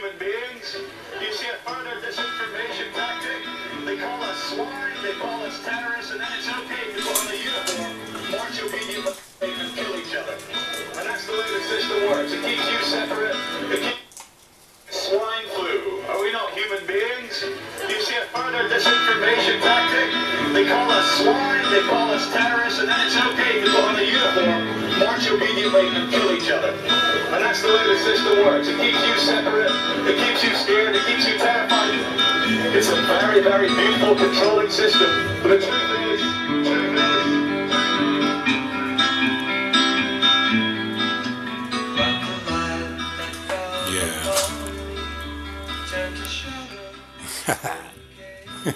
human beings. You see a further disinformation tactic? They call us swine, they call us terrorists, and then it's okay to put on a uniform, march obediently, and kill each other. And that's the way the system works. It keeps you separate. It keeps swine flu. Are we not human beings? You see a further disinformation tactic? They call us swine, they call us terrorists, and then it's okay to put on a uniform, march obediently, and kill each other. And that's the way the system works. It keeps you separate, it keeps you scared, it keeps you terrified. It's a very, very beautiful controlling system. But the truth is,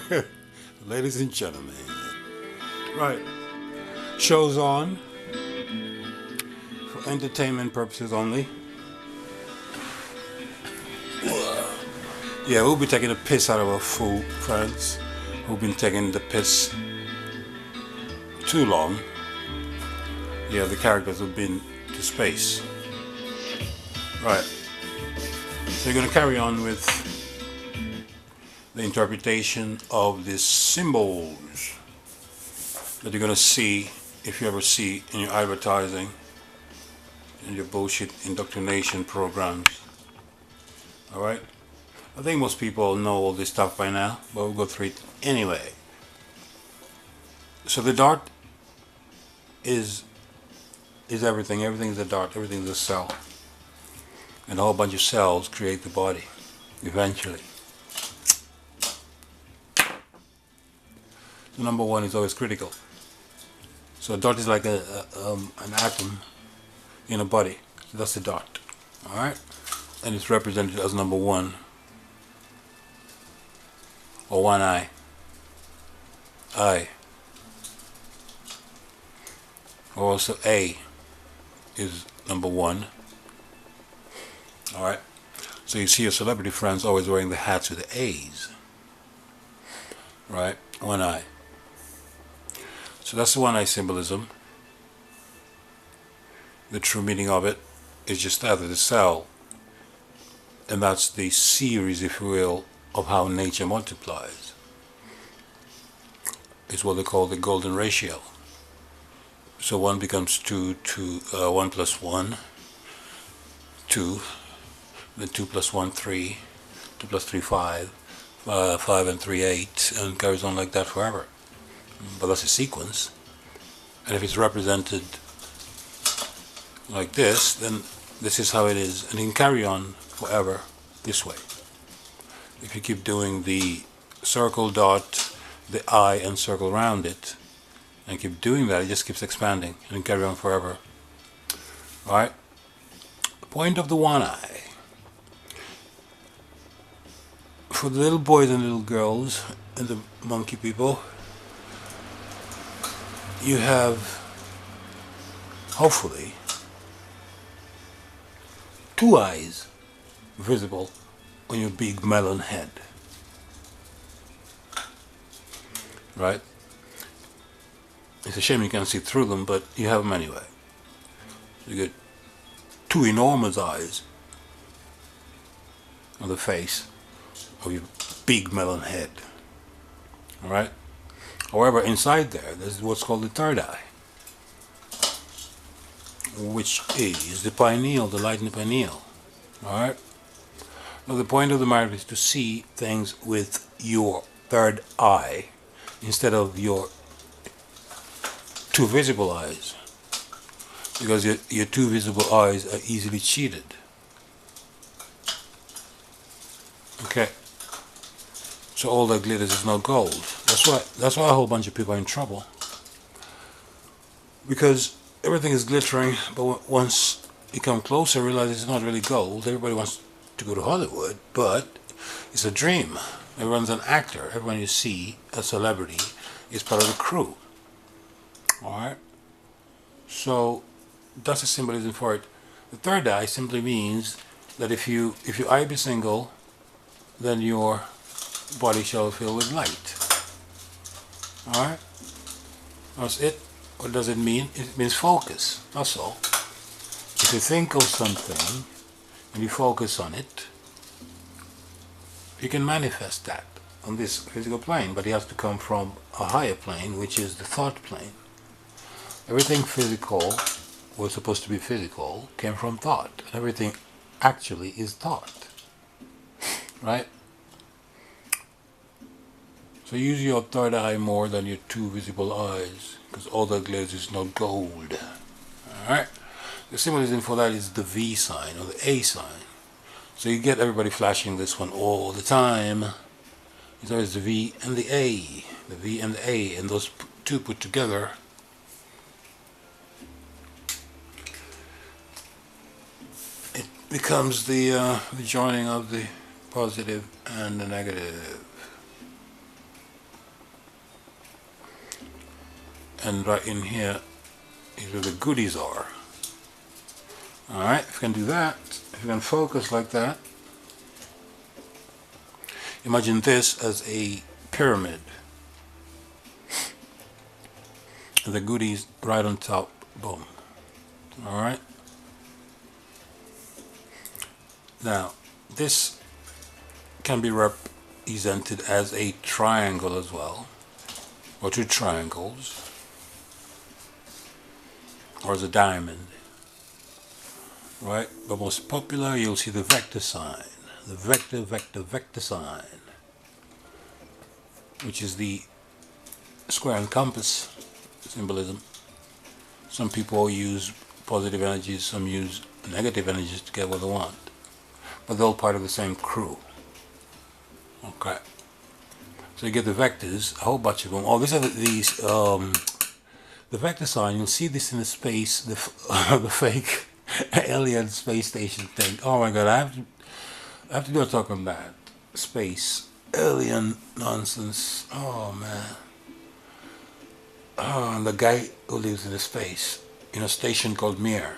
yeah. Ladies and gentlemen, right, show's on for entertainment purposes only. Yeah, we'll be taking the piss out of our fool friends who've been taking the piss too long. Yeah, the characters have been to space. Right, so you're going to carry on with the interpretation of these symbols that you're going to see, if you ever see in your advertising, in your bullshit indoctrination programs. Alright? I think most people know all this stuff by now, but we'll go through it anyway. So the dart is everything. Everything is a dart. Everything is a cell. And a whole bunch of cells create the body, eventually. So number one is always critical. So a dot is like an atom in a body. So that's the dot. Alright? And it's represented as number one. Or one eye. I. Or also A is number one. Alright? So you see your celebrity friends always wearing the hats with the A's. Right? One eye. So that's the one eye symbolism. The true meaning of it is just that, the cell. And that's the series, if you will, of how nature multiplies. It's what they call the golden ratio. So 1 becomes 2, 1 plus 1, 2, then 2 plus 1, 3, 2 plus 3, 5, 5 and 3, 8, and carries on like that forever. But that's a sequence. And if it's represented like this, then this is how it is, and it can carry on forever this way. If you keep doing the circle, dot, the eye, and circle around it, and keep doing that, it just keeps expanding and carry on forever. Alright? The point of the one eye. For the little boys and little girls and the monkey people, you have, hopefully, 2 eyes visible on your big melon head. Right? It's a shame you can't see through them, but you have them anyway. You get 2 enormous eyes on the face of your big melon head. Alright? However, inside there's what's called the third eye, which is the pineal, the light in the pineal. Alright? Now the point of the matter is to see things with your third eye instead of your 2 visible eyes, because your 2 visible eyes are easily cheated. Okay, so all that glitters is not gold. That's why a whole bunch of people are in trouble, because everything is glittering, but once you come closer, realize it's not really gold. Everybody wants to go to Hollywood, but it's a dream. Everyone's an actor. Everyone you see, a celebrity, is part of the crew. Alright? So that's a symbolism for it. The third eye simply means that if your eye be single, then your body shall fill with light. Alright? That's it. What does it mean? It means focus. That's all. If you think of something and you focus on it, you can manifest that on this physical plane, but it has to come from a higher plane, which is the thought plane. Everything physical was supposed to be physical came from thought. Everything actually is thought, right? So use your third eye more than your two visible eyes, because all that glitters is not gold. Alright? The symbolism for that is the V sign or the A sign. So you get everybody flashing this one all the time. It's always the V and the A. The V and the A, and those two put together it becomes the joining of the positive and the negative. And right in here is where the goodies are. Alright, if you can do that, if you can focus like that, imagine this as a pyramid. And the goodies right on top, boom. Alright. Now, this can be represented as a triangle as well, or two triangles, or as a diamond, right? But most popular, you'll see the vector sign, the vector sign, which is the square and compass symbolism. Some people use positive energies, some use negative energies to get what they want, but they're all part of the same crew. Okay, so you get the vectors, a whole bunch of them. Oh, these are the vector sign. You'll see this in the space, the fake alien space station thing. Oh my God, I have to do a talk on that space alien nonsense. Oh man. Oh, and the guy who lives in the space in a station called Mir,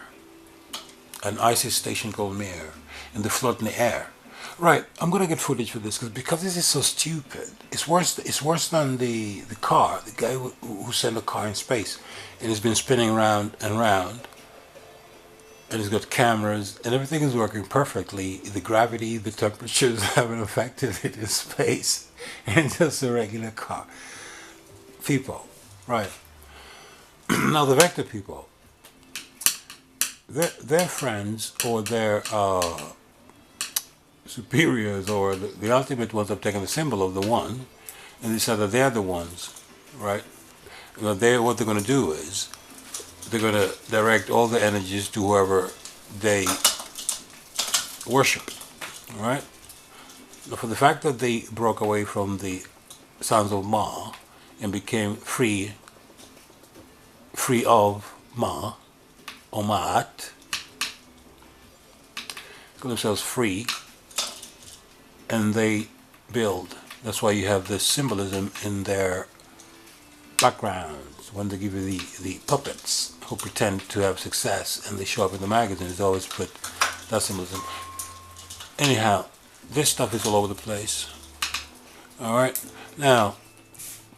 an ISIS station called Mir, and they float in the air. Right, I'm gonna get footage for this because this is so stupid. It's worse. It's worse than the car. The guy who sent a car in space, and it's been spinning round and round, and it's got cameras, and everything is working perfectly. The gravity, the temperatures haven't affected it in space, and just a regular car. People, right? Now the vector people, their friends or their superiors or the ultimate ones have taken the symbol of the one and decided that they're the ones, right? What they're going to do is they're going to direct all the energies to whoever they worship, right? Now, for the fact that they broke away from the sons of Ma and became free of Ma or Ma'at, call themselves free, and they build. That's why you have this symbolism in their backgrounds. When they give you the puppets who pretend to have success and they show up in the magazines, they always put that symbolism. Anyhow, this stuff is all over the place. Alright, now,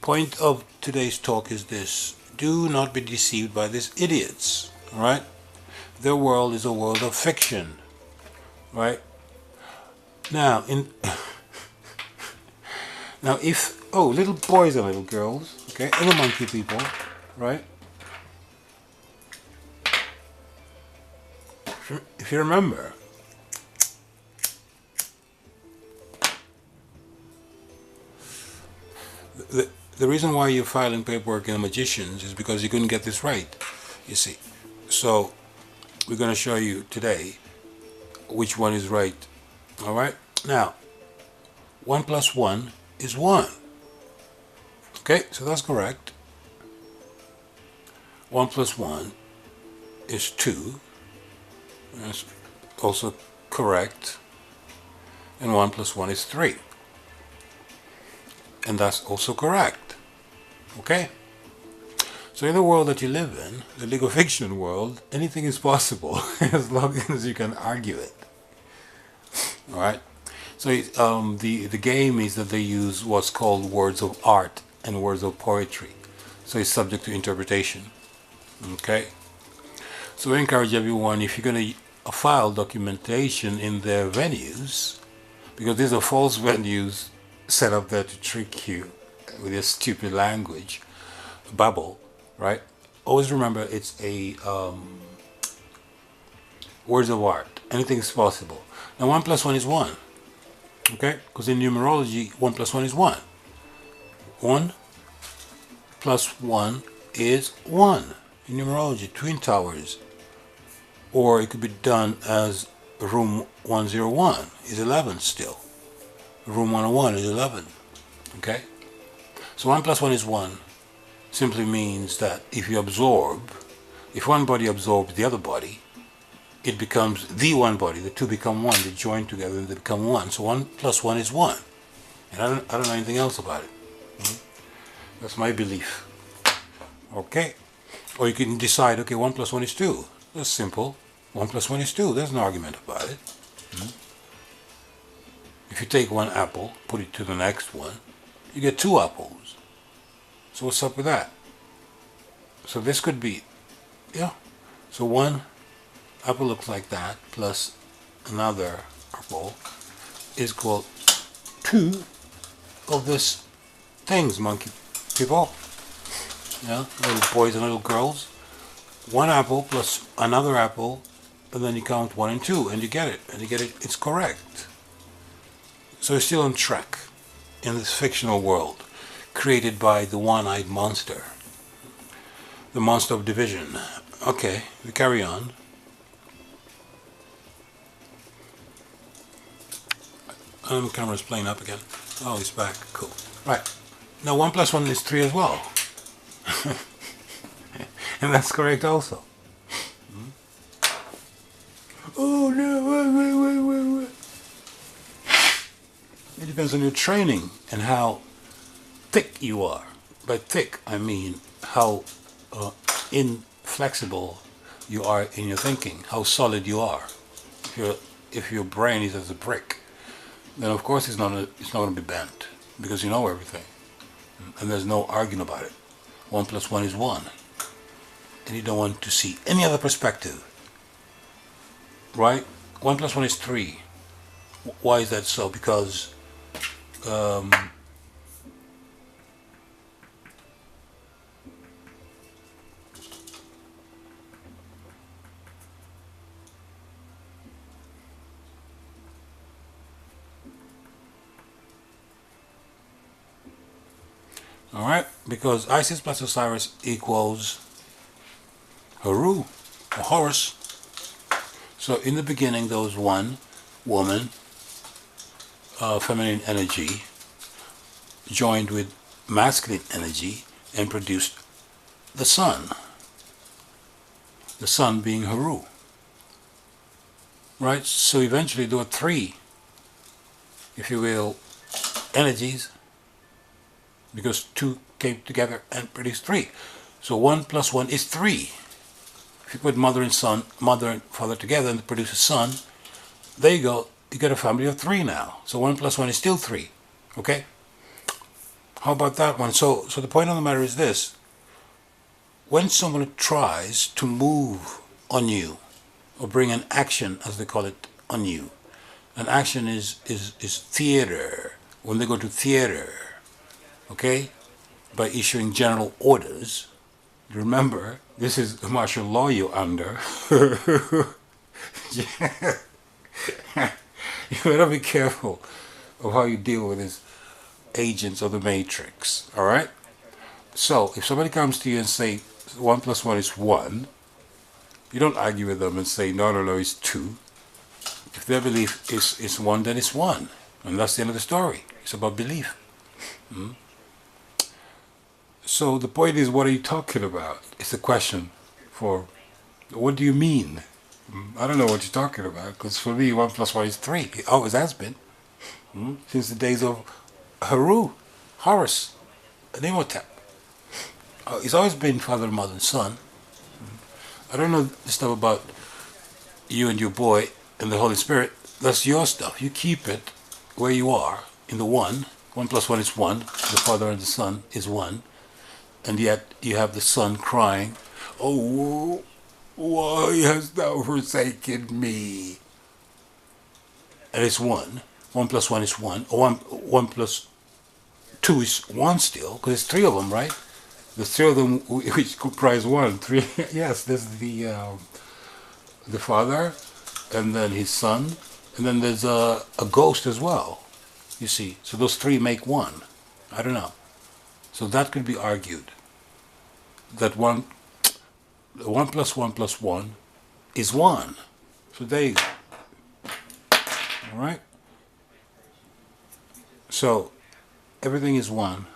point of today's talk is this. Do not be deceived by these idiots. Alright? Their world is a world of fiction. Right? Now, if little boys and little girls, okay, and the monkey people, right? If you remember, the reason why you're filing paperwork in the magicians is because you couldn't get this right, you see. So we're going to show you today which one is right. All right, now 1 + 1 is 1. Okay, so that's correct. 1 + 1 is 2. That's also correct. And 1 + 1 is 3. And that's also correct. Okay? So in the world that you live in, the legal fiction world, anything is possible as long as you can argue it. Alright? So the game is that they use what's called words of art and words of poetry. So it's subject to interpretation. Okay? So I encourage everyone, if you're going to file documentation in their venues, because these are false venues set up there to trick you with your stupid language, babble, right? Always remember it's a words of art. Anything is possible. Now 1 plus 1 is 1, okay? Because in numerology, 1 plus 1 is 1. 1 plus 1 is 1 in numerology, twin towers. Or it could be done as room 101 is 11 still. Room 101 is 11, okay? So 1 plus 1 is 1 simply means that if you absorb, if one body absorbs the other body, it becomes the one body. The two become one. They join together and they become one. So 1 plus 1 is 1. And I don't know anything else about it. That's my belief. Okay? Or you can decide, okay, 1 plus 1 is 2. That's simple. 1 plus 1 is 2. There's no argument about it. If you take one apple, put it to the next one, you get 2 apples. So what's up with that? So this could be, yeah. So one apple looks like that, plus another apple is called 2 of these things, monkey people. Yeah, little boys and little girls. 1 apple plus another apple, and then you count 1 and 2, and you get it. And you get it, it's correct. So you're still on track in this fictional world created by the one-eyed monster. The monster of division. Okay, we carry on. Camera's playing up again. Oh, he's back. Cool. Right. Now 1 plus 1 is 3 as well. And that's correct also. Oh no, wait. It depends on your training and how thick you are. By thick, I mean how inflexible you are in your thinking, how solid you are. If your brain is as a brick, then of course it's not going to be bent, because you know everything. And there's no arguing about it. 1 plus 1 is 1. And you don't want to see any other perspective. Right? 1 plus 1 is 3. Why is that so? Because alright, because Isis plus Osiris equals Haru, or Horus. So in the beginning there was one woman, feminine energy, joined with masculine energy and produced the sun. The sun being Haru. Right? So eventually there were 3, if you will, energies, because 2 came together and produced 3. So 1 plus 1 is 3. If you put mother and son, mother and father together and produce a son, there you go. You get a family of 3 now. So 1 plus 1 is still 3. Okay? How about that one? So the point of the matter is this. When someone tries to move on you, or bring an action, as they call it, on you, an action is theater. When they go to theater, okay, by issuing general orders, remember, this is the martial law you're under. You better be careful of how you deal with these agents of the matrix, alright? So, if somebody comes to you and say 1 plus 1 is 1, you don't argue with them and say no, it's 2. If their belief is 1, then it's 1. And that's the end of the story. It's about belief. So the point is, what are you talking about? It's a question for, what do you mean? I don't know what you're talking about, because for me 1 plus 1 is 3. It always has been. Since the days of Haru, Horus, and Imhotep. It's always been father, mother, and son. I don't know the stuff about you and your boy and the Holy Spirit. That's your stuff. You keep it where you are, in the 1. 1 plus 1 is 1. The Father and the Son is 1. And yet you have the Son crying, "Oh, why hast thou forsaken me?" And it's 1. 1 plus 1 is 1, or 1 plus 2 is 1 still, because there's 3 of them, right? There's 3 of them which comprise 1. 3, yes, there's the father, and then his son, and then there's a ghost as well, you see. So those 3 make 1. I don't know. So that could be argued, that 1 plus 1 plus 1 is 1. So there you go. Alright? So everything is 1.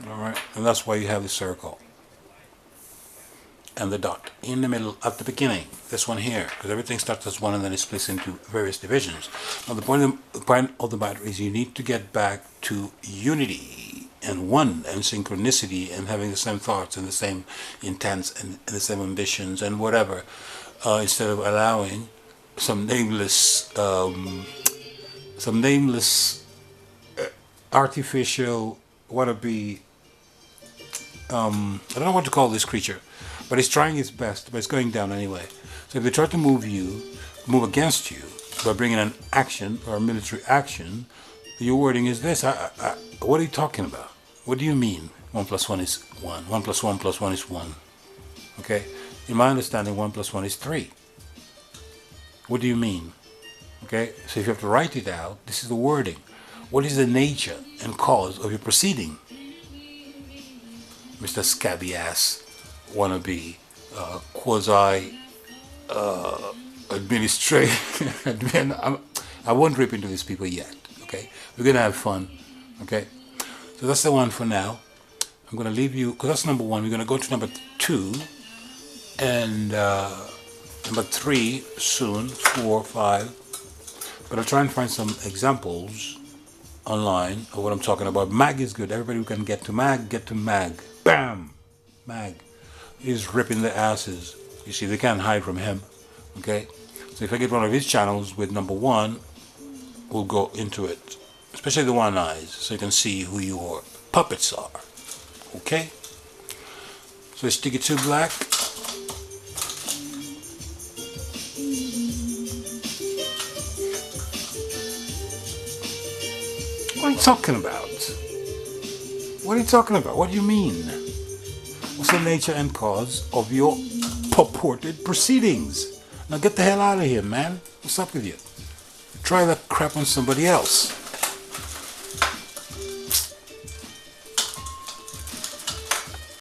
Alright? And that's why you have the circle and the dot in the middle at the beginning. This one here, because everything starts as 1 and then it splits into various divisions. Now the point of the matter is you need to get back to unity and one and synchronicity and having the same thoughts and the same intents and the same ambitions and whatever, instead of allowing some nameless artificial wannabe, I don't know what to call this creature, but it's trying its best, but it's going down anyway. So if they try to move against you by bringing an action or a military action, your wording is this. What are you talking about? What do you mean 1 plus 1 is 1? 1 plus 1 plus 1 is 1. Okay? In my understanding, 1 plus 1 is 3. What do you mean? Okay? So if you have to write it out, this is the wording. What is the nature and cause of your proceeding? Mr. Scabby Ass wannabe quasi administrator. I won't rip into these people yet. Okay? We're gonna have fun. Okay? So that's the one for now. I'm gonna leave you, because that's number 1. We're gonna go to number 2 and number 3 soon, 4, 5. But I'll try and find some examples online of what I'm talking about. Mag is good. Everybody who can get to Mag. Bam! Mag. He's ripping their asses. You see, they can't hide from him. Okay? So if I get one of his channels with number 1, we'll go into it. Especially the one eyes, so you can see who your puppets are. Okay? So it's Sticky Tooblack. What are you talking about? What are you talking about? What do you mean? What's the nature and cause of your purported proceedings? Now get the hell out of here, man. What's up with you? Try that crap on somebody else.